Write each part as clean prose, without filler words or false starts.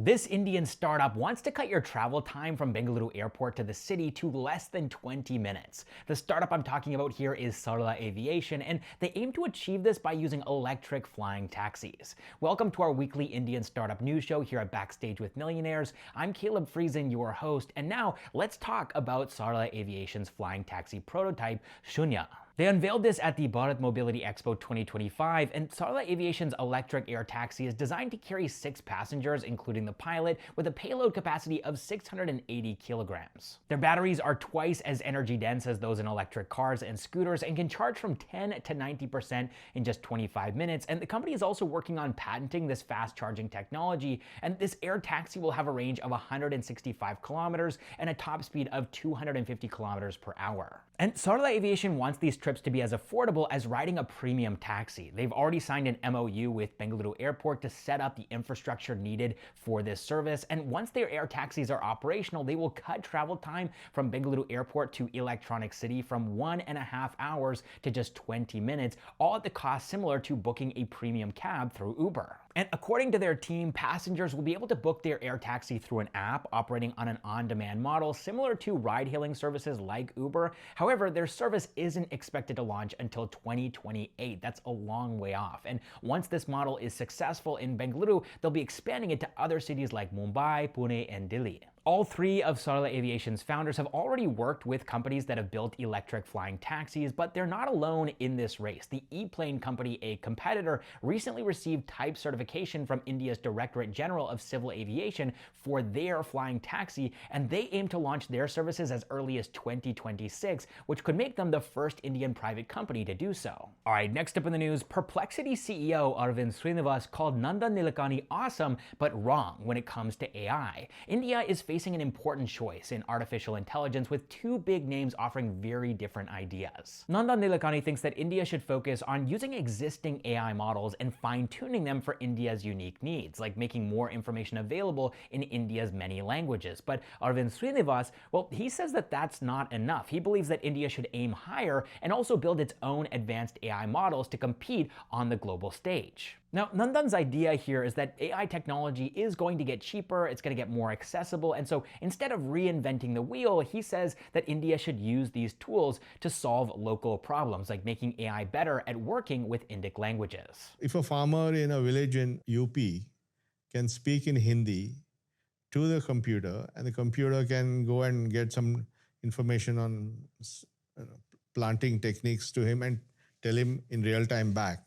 This Indian startup wants to cut your travel time from Bengaluru Airport to the city to less than 20 minutes. The startup I'm talking about here is Sarla Aviation, and they aim to achieve this by using electric flying taxis. Welcome to our weekly Indian startup news show here at Backstage with Millionaires. I'm Caleb Friesen, your host, and now let's talk about Sarla Aviation's flying taxi prototype, Shunya. They unveiled this at the Bharat Mobility Expo 2025, and Sarla Aviation's electric air taxi is designed to carry 6 passengers, including the pilot, with a payload capacity of 680 kilograms. Their batteries are twice as energy dense as those in electric cars and scooters and can charge from 10 to 90% in just 25 minutes, and the company is also working on patenting this fast charging technology, and this air taxi will have a range of 165 kilometers and a top speed of 250 kilometers per hour. And Sarla Aviation wants these trips to be as affordable as riding a premium taxi. They've already signed an MOU with Bengaluru Airport to set up the infrastructure needed for this service, and once their air taxis are operational, they will cut travel time from Bengaluru Airport to Electronic City from 1.5 hours to just 20 minutes, all at the cost similar to booking a premium cab through Uber. And according to their team, passengers will be able to book their air taxi through an app operating on an on-demand model similar to ride-hailing services like Uber. However, their service isn't expected to launch until 2028. That's a long way off. And once this model is successful in Bengaluru, they'll be expanding it to other cities like Mumbai, Pune, and Delhi. All 3 of Sarla Aviation's founders have already worked with companies that have built electric flying taxis, but they're not alone in this race. The E-Plane company, a competitor, recently received type certification from India's Directorate General of Civil Aviation for their flying taxi, and they aim to launch their services as early as 2026, which could make them the first Indian private company to do so. All right, next up in the news, Perplexity CEO Aravind Srinivas called Nandan Nilekani awesome, but wrong when it comes to AI. India is facing an important choice in artificial intelligence with 2 big names offering very different ideas. Nandan Nilekani thinks that India should focus on using existing AI models and fine-tuning them for India's unique needs, like making more information available in India's many languages. But Aravind Srinivas, well, he says that that's not enough. He believes that India should aim higher and also build its own advanced AI models to compete on the global stage. Now, Nandan's idea here is that AI technology is going to get cheaper, it's going to get more accessible, and so instead of reinventing the wheel, he says that India should use these tools to solve local problems, like making AI better at working with Indic languages. If a farmer in a village in UP can speak in Hindi to the computer, and the computer can go and get some information on planting techniques to him and tell him in real time back,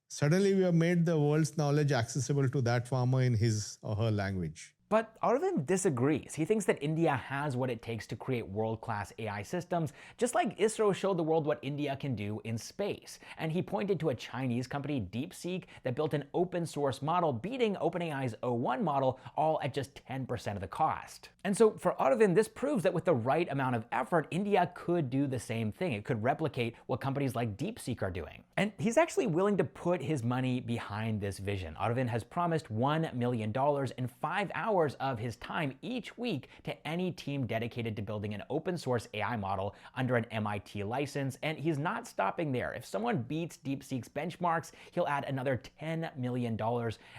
suddenly we have made the world's knowledge accessible to that farmer in his or her language. But Aravind disagrees. He thinks that India has what it takes to create world-class AI systems, just like ISRO showed the world what India can do in space. And he pointed to a Chinese company, DeepSeek, that built an open-source model beating OpenAI's O1 model, all at just 10% of the cost. And so for Aravind, this proves that with the right amount of effort, India could do the same thing. It could replicate what companies like DeepSeek are doing. And he's actually willing to put his money behind this vision. Aravind has promised $1 million and 5 hours of his time each week to any team dedicated to building an open source AI model under an MIT license, and he's not stopping there. If someone beats DeepSeek's benchmarks, he'll add another $10 million.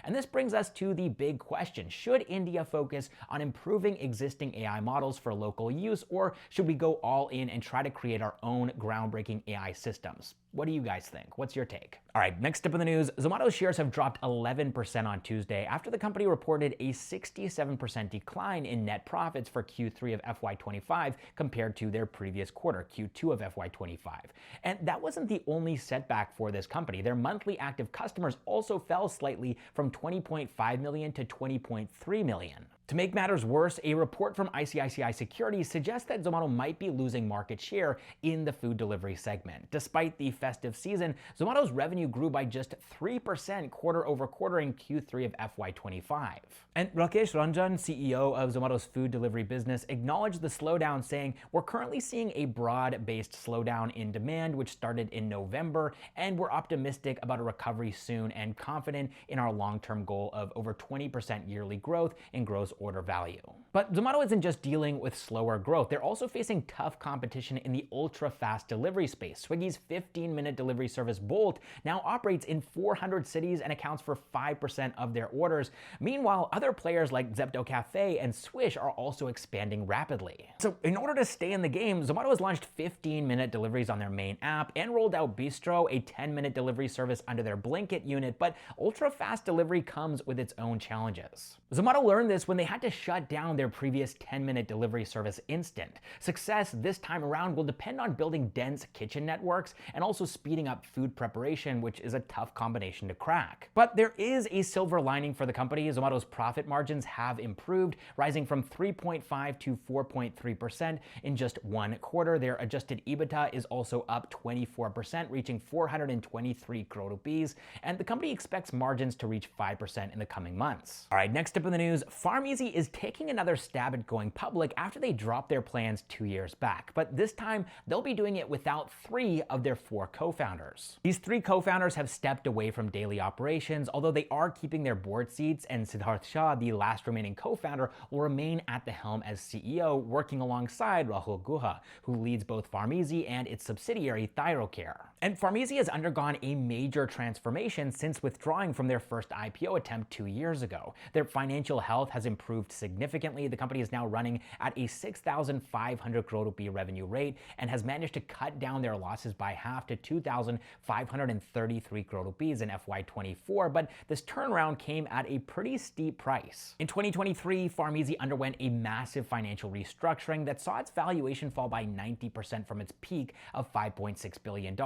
And this brings us to the big question. Should India focus on improving existing AI models for local use, or should we go all in and try to create our own groundbreaking AI systems? What do you guys think? What's your take? All right, next up in the news, Zomato shares have dropped 11% on Tuesday after the company reported a 67% decline in net profits for Q3 of FY25 compared to their previous quarter, Q2 of FY25. And that wasn't the only setback for this company. Their monthly active customers also fell slightly from 20.5 million to 20.3 million. To make matters worse, a report from ICICI Securities suggests that Zomato might be losing market share in the food delivery segment. Despite the festive season, Zomato's revenue grew by just 3% quarter over quarter in Q3 of FY25. And Rakesh Ranjan, CEO of Zomato's food delivery business, acknowledged the slowdown, saying, "We're currently seeing a broad-based slowdown in demand, which started in November, and we're optimistic about a recovery soon and confident in our long-term goal of over 20% yearly growth in gross order value." But Zomato isn't just dealing with slower growth. They're also facing tough competition in the ultra-fast delivery space. Swiggy's 15-minute delivery service Bolt now operates in 400 cities and accounts for 5% of their orders. Meanwhile, other players like Zepto Cafe and Swish are also expanding rapidly. So in order to stay in the game, Zomato has launched 15-minute deliveries on their main app and rolled out Bistro, a 10-minute delivery service under their Blinkit unit, but ultra-fast delivery comes with its own challenges. Zomato learned this when they had to shut down their previous 10-minute delivery service Instant. Success this time around will depend on building dense kitchen networks and also speeding up food preparation, which is a tough combination to crack. But there is a silver lining for the company. Zomato's profit margins have improved, rising from 3.5 to 4.3% in just one quarter. Their adjusted EBITDA is also up 24%, reaching 423 crore rupees, and the company expects margins to reach 5% in the coming months. All right, next up in the news, PharmEasy is taking another stab at going public after they dropped their plans 2 years back, but this time they'll be doing it without 3 of their 4 co-founders. These 3 co-founders have stepped away from daily operations, although they are keeping their board seats, and Siddharth Shah, the last remaining co-founder, will remain at the helm as CEO, working alongside Rahul Guha, who leads both PharmEasy and its subsidiary ThyroCare. And PharmEasy has undergone a major transformation since withdrawing from their first IPO attempt 2 years ago. Their financial health has improved significantly. The company is now running at a 6,500 crore rupee revenue rate and has managed to cut down their losses by half to 2,533 crore rupees in FY24, but this turnaround came at a pretty steep price. In 2023, PharmEasy underwent a massive financial restructuring that saw its valuation fall by 90% from its peak of $5.6 billion.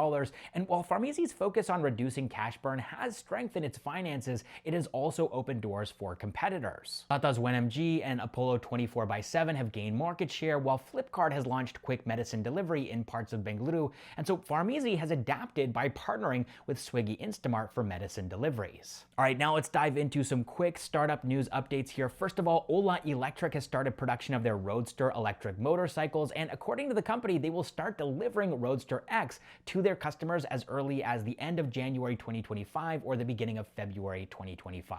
And while PharmEasy's focus on reducing cash burn has strengthened its finances, it has also opened doors for competitors. Tata's 1mg and Apollo 24/7 have gained market share, while Flipkart has launched quick medicine delivery in parts of Bengaluru, and so PharmEasy has adapted by partnering with Swiggy Instamart for medicine deliveries. All right, now let's dive into some quick startup news updates here. First of all, Ola Electric has started production of their Roadster electric motorcycles, and according to the company, they will start delivering Roadster X to their customers as early as the end of January 2025 or the beginning of February 2025.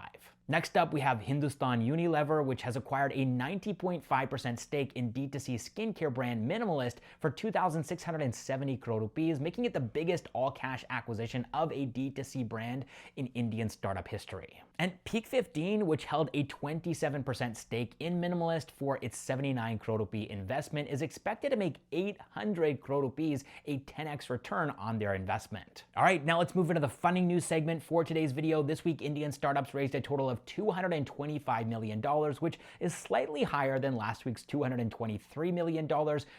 Next up, we have Hindustan Unilever, which has acquired a 90.5% stake in D2C skincare brand Minimalist for 2,670 crore rupees, making it the biggest all-cash acquisition of a D2C brand in Indian startup history. And Peak 15, which held a 27% stake in Minimalist for its 79 crore rupee investment, is expected to make 800 crore rupees, a 10x return on their investment. All right, now let's move into the funding news segment for today's video. This week, Indian startups raised a total of $225 million, which is slightly higher than last week's $223 million,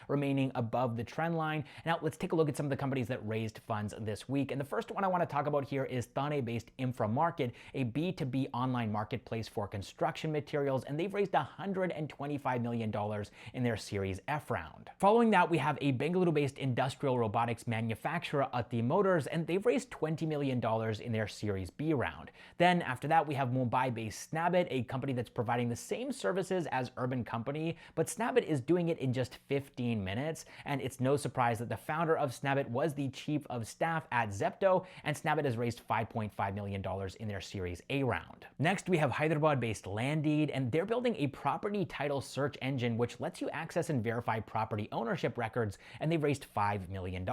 remaining above the trend line. Now, let's take a look at some of the companies that raised funds this week. And the first one I want to talk about here is Thane-based InfraMarket, a B2B online marketplace for construction materials, and they've raised $125 million in their Series F round. Following that, we have a Bengaluru-based industrial robotics manufacturer, Ati Motors, and they've raised $20 million in their Series B round. Then after that, we have Mumbai-based Snabbit, a company that's providing the same services as Urban Company, but Snabbit is doing it in just 15 minutes, and it's no surprise that the founder of Snabbit was the chief of staff at Zepto, and Snabbit has raised $5.5 million in their Series A round. Next, we have Hyderabad-based Landdeed, and they're building a property title search engine which lets you access and verify property ownership records, and they've raised $5 million.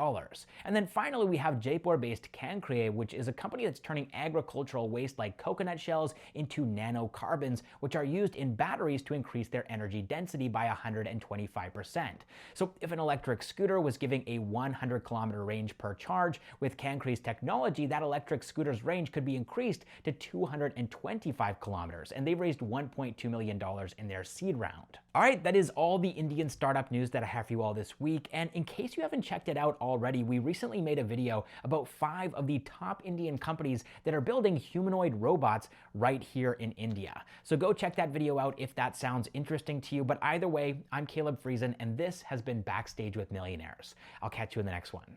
And then finally, we have Jaipur-based Cancre, which is a company that's turning agricultural waste like coconut shells into nanocarbons, which are used in batteries to increase their energy density by 125%. So if an electric scooter was giving a 100-kilometer range per charge, with Cancre's technology, that electric scooter's range could be increased to 225 kilometers, and they've raised $1.2 million in their seed round. All right, that is all the Indian startup news that I have for you all this week, and in case you haven't checked it out already, we recently made a video about 5 of the top Indian companies that are building humanoid robots right here in India. So go check that video out if that sounds interesting to you, but either way, I'm Caleb Friesen, and this has been Backstage with Millionaires. I'll catch you in the next one.